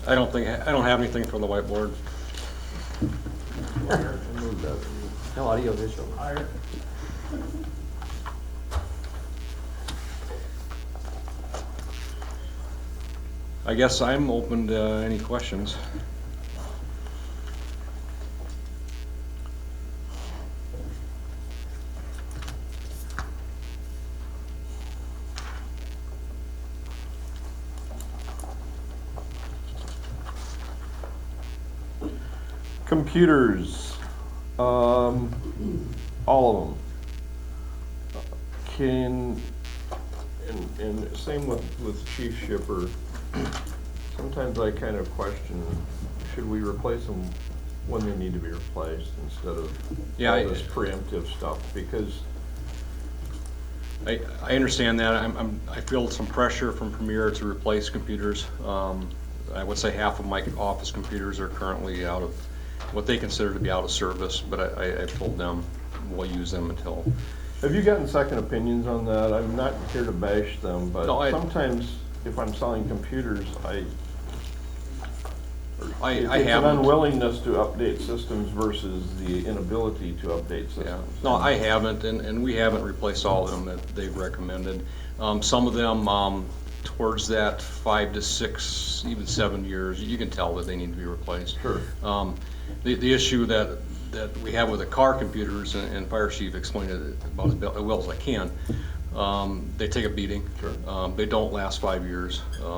I don't have anything for the whiteboard. No audio visual. I guess I'm open to any questions. Computers, all of them. And same with Chief Shipper, sometimes I kind of question, should we replace them when they need to be replaced instead of all this preemptive stuff? Because I understand that. I feel some pressure from Premier to replace computers. I would say half of my office computers are currently out of what they consider to be out of service, but I've told them we'll use them until. have you gotten second opinions on that? I'm not here to bash them, but No, sometimes if I'm selling computers, I it's an haven't. unwillingness to update systems versus the inability to update systems. Yeah. No, I haven't, and we haven't replaced all of them that they've recommended. Some of them, towards that 5 to 6, even 7 years, you can tell that they need to be replaced. Sure. The issue that we have with the car computers, and Fire Chief explained it about as well as I can, they take a beating. Sure. They don't last 5 years, 3 to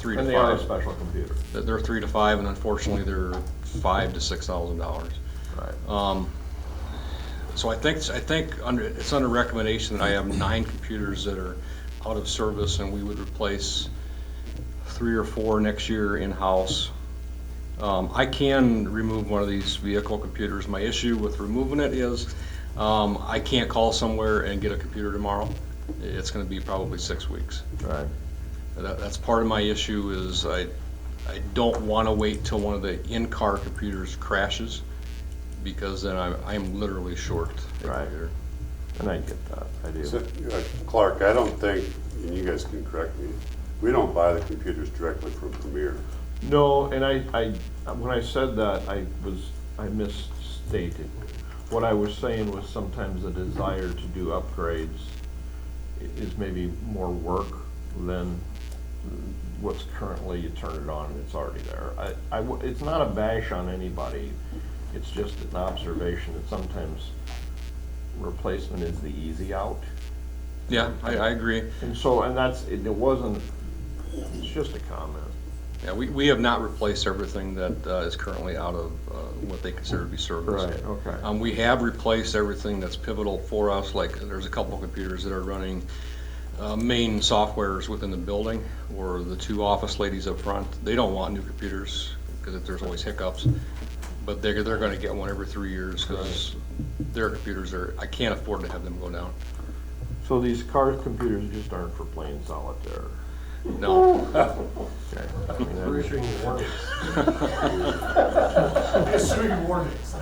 5. And they are a special computer. They're 3 to 5, and unfortunately they're $5,000 to $6,000. Right. So I think it's under recommendation that I have 9 computers that are out of service, and we would replace 3 or 4 next year in-house. I can remove one of these vehicle computers. My issue with removing it is I can't call somewhere and get a computer tomorrow. It's going to be probably 6 weeks. Right. That's part of my issue is I don't want to wait till one of the in-car computers crashes, because then I'm literally short. Right. And I get that, I do. So, Clark, I don't think, and you guys can correct me, we don't buy the computers directly from Premier. No, and when I said that, I misstated. What I was saying was sometimes the desire to do upgrades is maybe more work than what's currently, you turn it on and it's already there. It's not a bash on anybody, it's just an observation that sometimes replacement is the easy out. Yeah, I agree. And so, and that's, it wasn't, it's just a comment. Yeah, we have not replaced everything that is currently out of what they consider to be service. Right, okay. We have replaced everything that's pivotal for us, like there's a couple of computers that are running main softwares within the building, or the 2 office ladies up front. They don't want new computers because there's always hiccups, but they're going to get one every 3 years because their computers I can't afford to have them go down. So these car computers just aren't for playing solitaire? No. Okay. I mean, We're issuing warnings. Issuing warnings.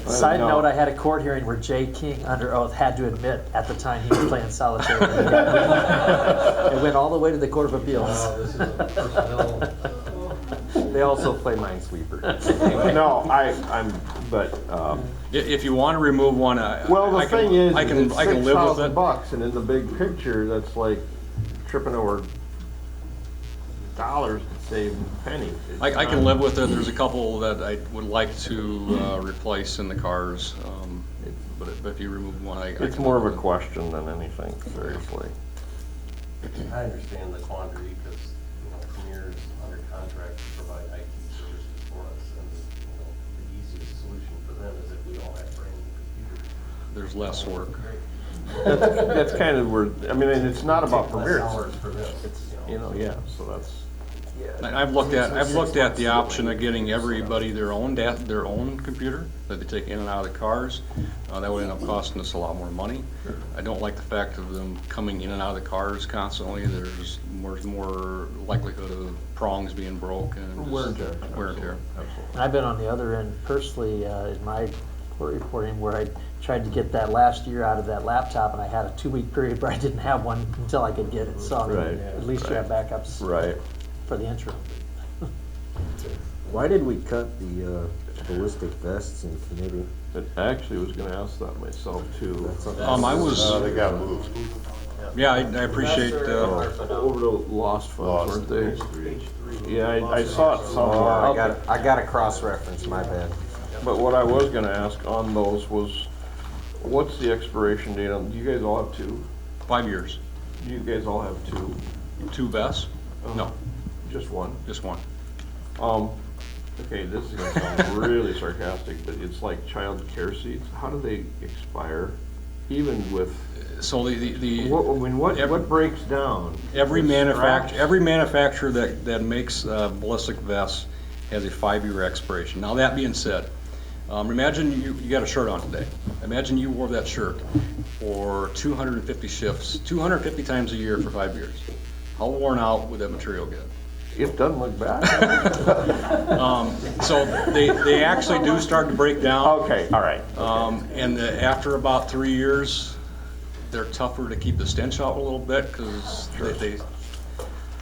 Side No. note, I had a court hearing where Jay King, under oath, had to admit at the time he was playing solitaire. It went all the way to the Court of Appeals. This is a personnel. They also play Minesweeper. No, but, If you want to remove one, well, the thing is, I can it's live with it. $6,000, and in the big picture, that's like tripping over dollars to save pennies. I can live with it. There's a couple that I would like to replace in the cars, but if you remove one, I It's can more of live a with it. question than anything, seriously. I understand the quandary because, Premier is under contract to provide IT services for us, and, the easiest solution for them is if we all have brand new computers. There's less work. That's kind of where, I mean, and it's not about Take less Premier, hours for this, yeah, so that's, I've looked at the option of getting everybody their own computer that they take in and out of the cars. That would end up costing us a lot more money. I don't like the fact of them coming in and out of the cars constantly. There's more likelihood of prongs being broken. and wear and tear. Wear and tear. Absolutely. And I've been on the other end personally in my court reporting where I tried to get that last year out of that laptop, and I had a 2-week period where I didn't have one until I could get it. So Right, at least you have backups. Right. for the interim. Why did we cut the ballistic vests in committee? I actually was gonna ask that myself too. I was, They got moved. yeah, I appreciate, Over to lost funds, Lost. weren't they? Yeah, I saw it Oh, somewhere. I got a cross-reference, my bad. But what I was gonna ask on those was, what's the expiration date on, do you guys all have two? 5 years. Do you guys all have two? 2 vests? No, Just one? just one. Okay, this is gonna sound really sarcastic, but it's like child care seats. How do they expire? Even with, So what breaks down? every The straps? manufacturer that makes ballistic vests has a 5-year expiration. Now, that being said, imagine you got a shirt on today. Imagine you wore that shirt for 250 shifts, 250 times a year for 5 years. How worn out would that material get? It doesn't look bad. So they actually do start to break down. Okay, all right. And after about 3 years, they're tougher to keep the stench out a little bit because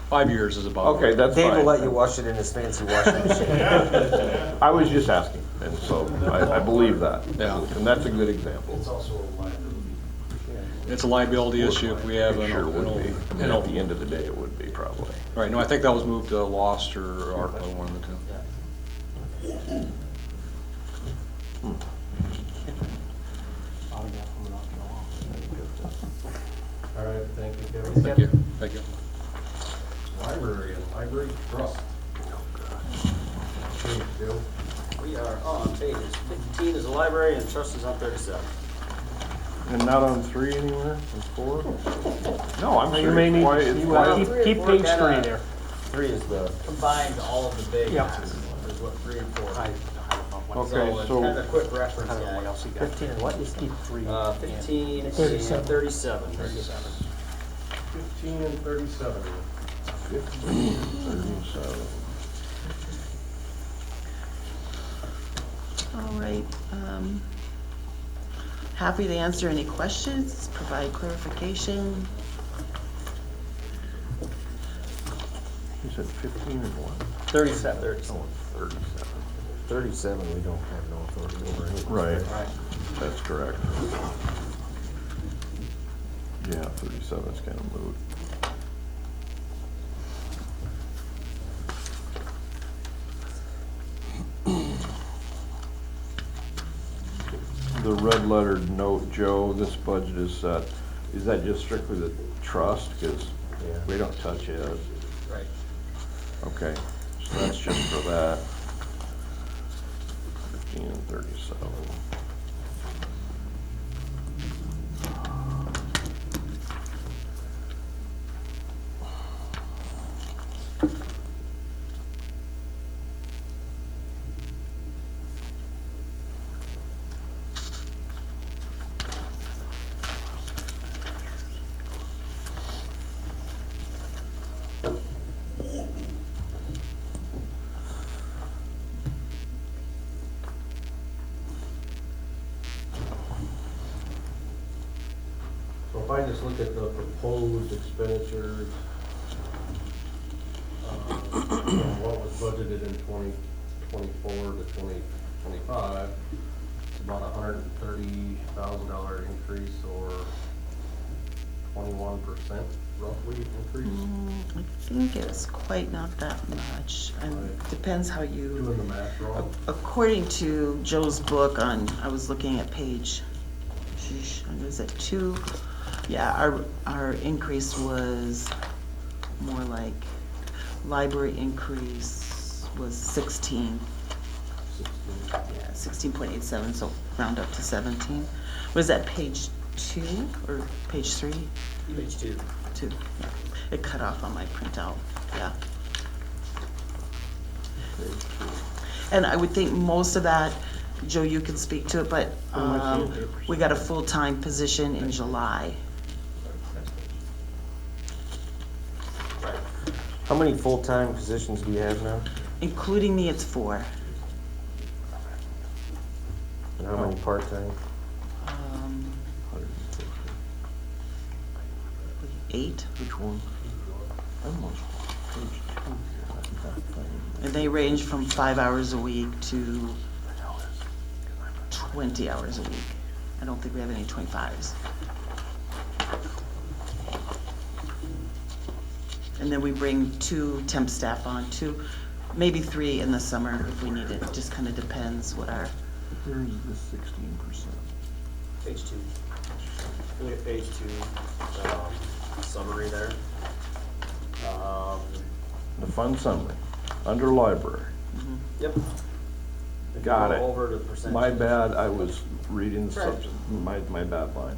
5 years is about. Okay, that's Dave will fine. let you wash it in his fancy washing machine. I was just asking, and so I believe that. Yeah. And that's a good example. It's also a liability. It's a liability issue if we have It sure would be. And at the an. end of the day, it would be probably. Right, no, I think that was moved to Lost or ARPA, one of the two. All right, thank you, Kevin. Thank you, thank you. Library and library trust. Okay, Bill. We are on pages 15 is the library and trust is on 37. And not on 3 anywhere, or 4? No, I'm You may need, serious. keep Four page kinda 3 there. 3 is the, Combined all of the big Yep. ones is what 3 and 4. Okay, So it's so- kind of a quick reference I don't know what guide. else you got. 15 and what? Just keep 3. 15 and 37. 37. 15 and 37. 37. All right. Happy to answer any questions, provide clarification. You said 15 and 1? 37. Oh, 37. 37 we don't have no authority over anyways. Right, that's correct. Yeah, 37 is kind of moot. The red lettered note, Joe, this budget is set, is that just strictly the trust? Because Yeah. we don't touch it. Right. Okay, so that's just for that. 15 and 37. So if I just look at the proposed expenditures, what was budgeted in 2024 to 2025, it's about $130,000 increase or 21% roughly increase. I think it's quite not that much. And depends how you, Doing the math wrong. according to Joe's book on, I was looking at page, was it 2? Yeah, our increase was more like, library increase was 16. 16. Yeah, 16.87, so round up to 17. Was that page 2 or page 3? Page 2. 2, yeah. It cut off on my printout, yeah. And I would think most of that, Joe, you can speak to it, but we got a full-time position in July. How many full-time positions do you have now? Including me, it's 4. And how many part-time? 8. Which one? Almost page 2 here. And they range from 5 hours a week to 20 hours a week. I don't think we have any 25s. And then we bring 2 temp staff on, 2, maybe 3 in the summer if we need it. It just kind of depends what our, There's the 16%. Page 2. Look at page 2, summary there. The fund summary, under library. Yep. If you Got go it. Over to the percentage. My bad, I was reading the Right. my bad line.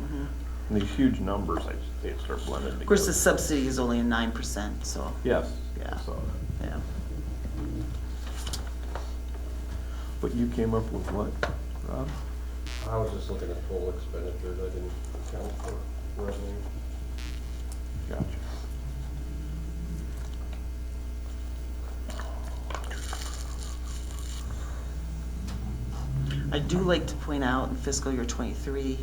And these huge numbers, they start blending together. of course, the subsidy is only a 9%, so, Yes. Yeah. I saw that. yeah. But you came up with what, Rob? I was just looking at total expenditures, I didn't count for revenue. Gotcha. I do like to point out in fiscal year '23,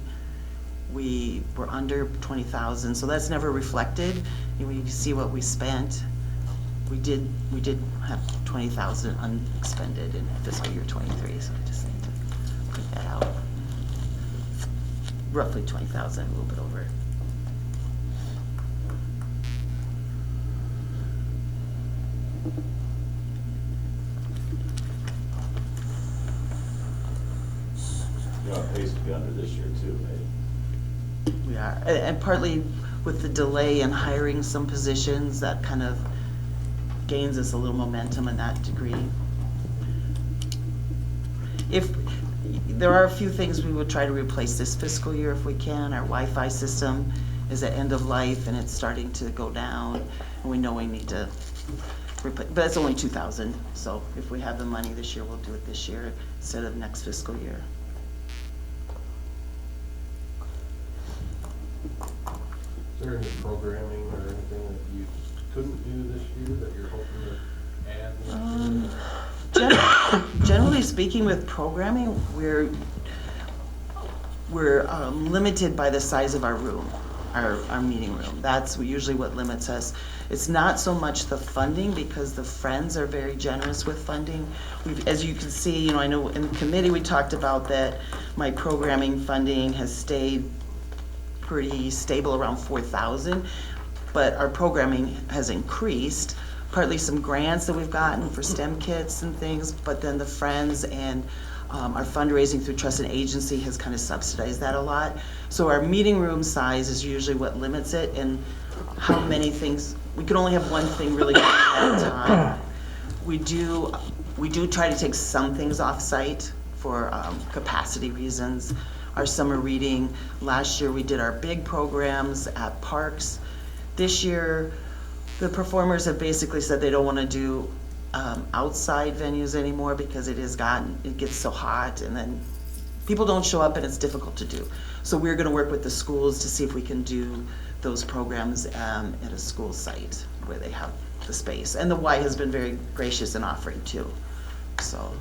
we were under 20,000, so that's never reflected. And when you see what we spent, we did have 20,000 unexpended in fiscal year '23, so I just need to put that out. Roughly 20,000, a little bit over. You're on pace to be under this year too, right? We are, and partly with the delay in hiring some positions, that kind of gains us a little momentum in that degree. If, there are a few things we would try to replace this fiscal year if we can. Our Wi-Fi system is at end of life and it's starting to go down, and we know we need to replace, but it's only 2,000, so if we have the money this year, we'll do it this year instead of next fiscal year. Is there any programming or anything that you couldn't do this year that you're hoping to add next year? Generally speaking, with programming, we're limited by the size of our room, our meeting room. That's usually what limits us. It's not so much the funding, because the Friends are very generous with funding. As you can see, I know in the committee we talked about that my programming funding has stayed pretty stable around 4,000, but our programming has increased, partly some grants that we've gotten for STEM kits and things, but then the Friends and our fundraising through Trust and Agency has kind of subsidized that a lot. So our meeting room size is usually what limits it, and how many things, we can only have one thing really going at a time. We do try to take some things off-site for capacity reasons. Our summer reading, last year we did our big programs at parks. This year, the performers have basically said they don't want to do outside venues anymore because it gets so hot, and then people don't show up and it's difficult to do. So we're going to work with the schools to see if we can do those programs at a school site where they have the space. And the Y has been very gracious in offering too, so.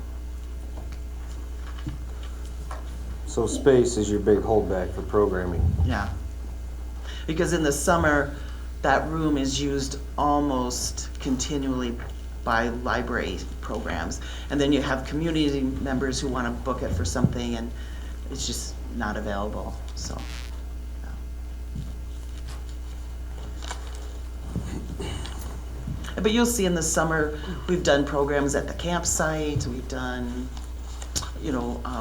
So space is your big holdback for programming. Yeah, because in the summer, that room is used almost continually by library programs. And then you have community members who want to book it for something, and it's just not available, so. Yeah. But you'll see in the summer, we've done programs at the campsite, we've done,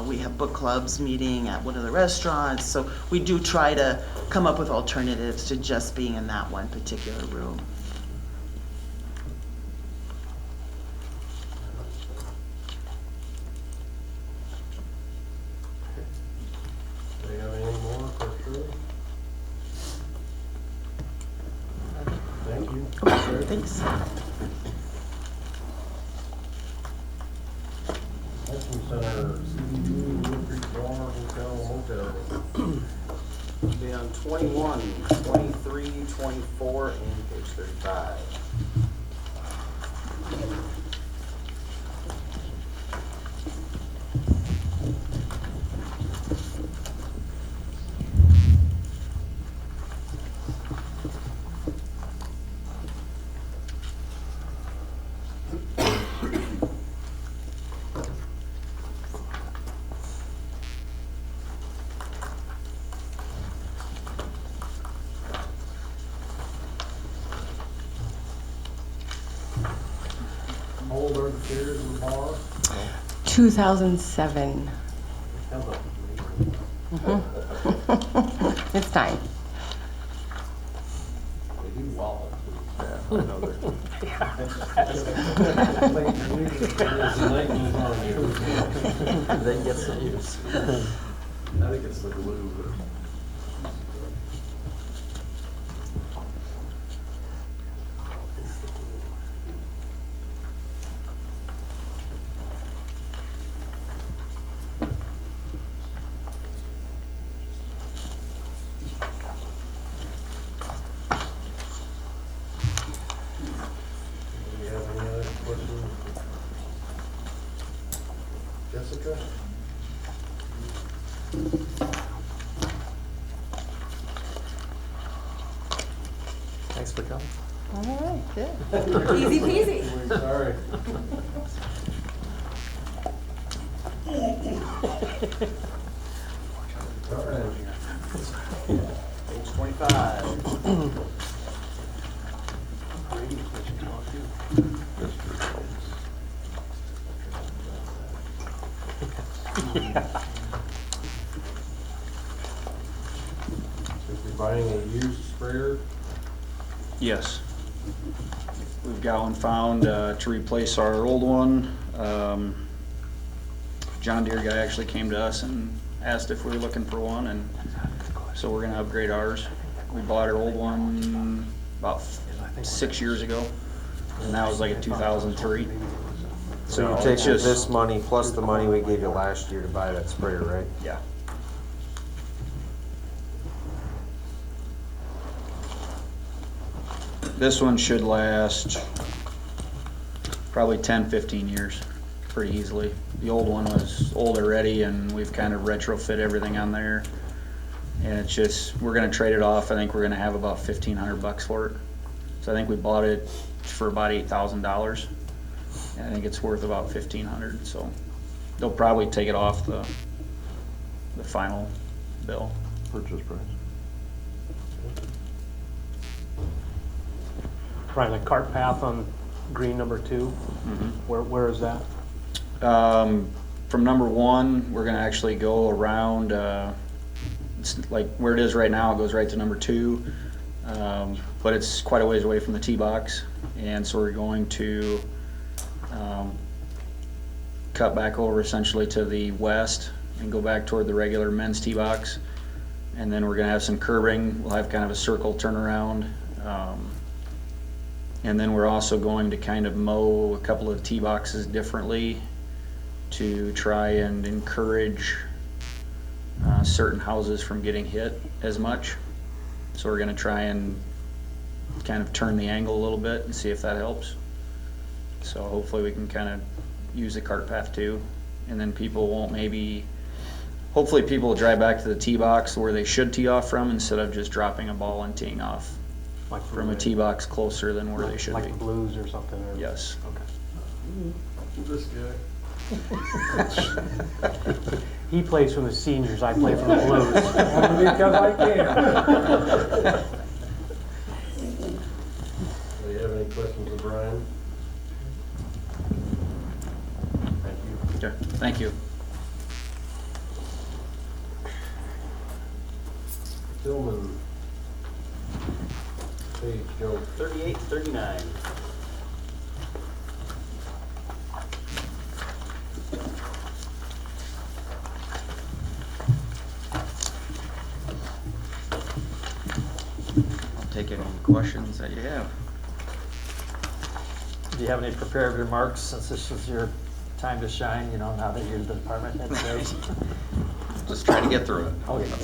we have book clubs meeting at one of the restaurants, so we do try to come up with alternatives to just being in that one particular room. Do you have any more for Shirley? Thank you. Thanks. Welcome Center, CDU, Wood Creek Bar, Hotel, Motel. Be on 21, 23, 24, and page 35. Chairs and bar. 2007. How's that? It's time. They do wallet. I know that. They get some use. I think it's the glue, but. Do you have any other questions? Jessica? Thanks for coming. All right, good. Easy peasy. Sorry. All right. Page 25. So if you're buying a used sprayer, Yes. We've got one found to replace our old one. John Deere guy actually came to us and asked if we were looking for one, and so we're gonna upgrade ours. We bought our old one about 6 years ago, and that was like a 2003. So you're it's taking just- this money plus the money we gave you last year to buy that sprayer, right? Yeah. This one should last probably 10, 15 years, pretty easily. The old one was old already, and we've kind of retrofit everything on there. And it's just, we're gonna trade it off. I think we're gonna have about 1,500 bucks for it. So I think we bought it for about $8,000. And I think it's worth about 1,500, so they'll probably take it off the final bill. Purchase price. Brian, the cart path on green number 2, where is that? From number 1, we're gonna actually go around, it's like where it is right now, it goes right to number 2. But it's quite a ways away from the tee box, and so we're going to cut back over essentially to the west and go back toward the regular men's tee box. And then we're gonna have some curbing. We'll have kind of a circle turnaround. And then we're also going to kind of mow a couple of tee boxes differently to try and encourage certain houses from getting hit as much. So we're gonna try and kind of turn the angle a little bit and see if that helps. So hopefully we can kind of use the cart path too. And then people won't hopefully people will drive back to the tee box where they should tee off from instead of just dropping a ball and teeing off Like from a tee box closer than where they should be. Like Blues or something? Or? Yes. this guy. He plays for the seniors, I play for the Blues. Because I can. Do you have any questions of Brian? Thank you. Okay, thank you. Tillman. Page Joe. 38, 39. Take any questions that you have. Do you have any prepared remarks, since this is your time to shine, now that you're the department head today? Just try to get through it. Oh, yeah.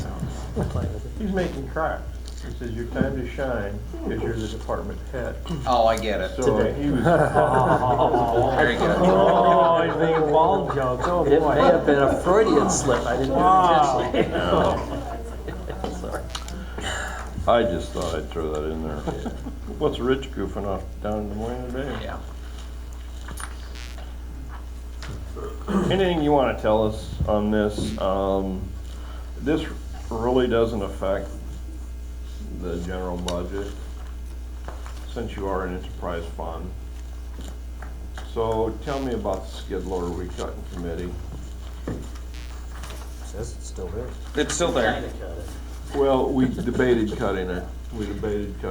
He's making tracks. He says your time to shine because you're the department head. Oh, I get it. So he was. Very good. Oh, he's making ball jokes, oh It boy. may have been a Freudian slip, I didn't do it intentionally. Sorry. I just thought I'd throw that in there. What's Rich goofing off down in Des Moines today? Yeah. Anything you want to tell us on this? This really doesn't affect the general budget since you are an enterprise fund. So tell me about the skid loader we cut in committee. Says it's still there. It's still there. Kinda cut it. Well, we debated cutting it.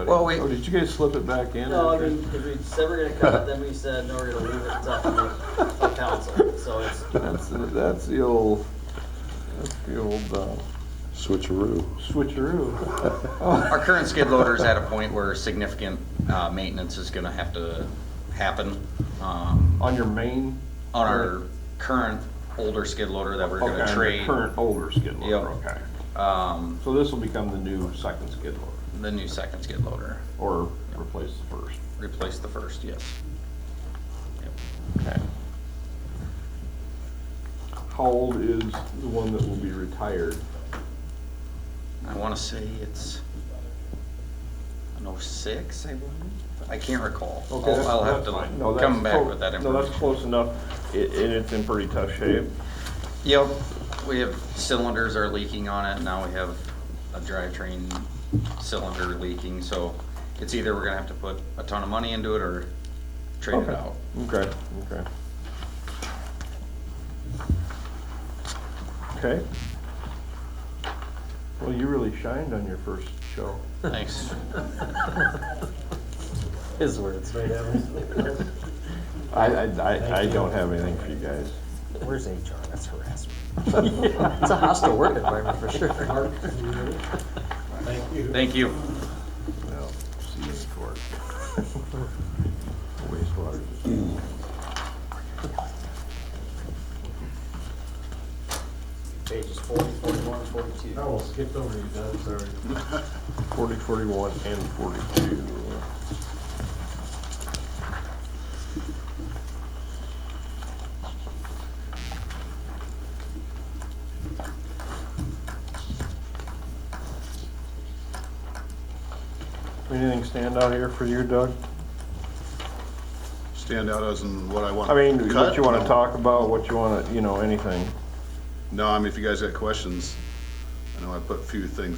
Oh, did you guys slip it back in? No, I after? mean, because we said we're gonna cut it, then we said, no, we're gonna leave it until council, so it's. That's the old Switcheroo. switcheroo. Our current skid loader is at a point where significant maintenance is gonna have to happen. On your main? On our current older skid loader that we're Okay, gonna on your trade. current older skid loader, Yep. okay. Um, So this will become the new second skid loader, the new second skid loader. or replace the first? Replace the first, yes. Yep. Okay. How old is the one that will be retired? I wanna say it's an 06, I believe. I can't recall. Okay, that's- I'll have that's to fine. No, come that's back close- with that No, information. that's close enough, and it's in pretty tough shape. Yep, we have cylinders are leaking on it, now we have a drivetrain cylinder leaking, so it's either we're gonna have to put a ton of money into it or trade it Okay. out. Okay, okay. Okay. Well, you really shined on your first show. Thanks. His words, right? I don't have anything for you guys. Where's HR? That's harassment. It's a hostile work environment for sure. Thank you. Well, see you in court. Wastewater. Pages 40, 41, 42. Oh, skipped over you, Doug, sorry. 40, 41, and 42. Anything stand out here for you, Doug? Stand out as in what I want I mean, to cut? what you want to No. talk about, what you want to, anything. No, I mean, if you guys got questions, I know I put a few things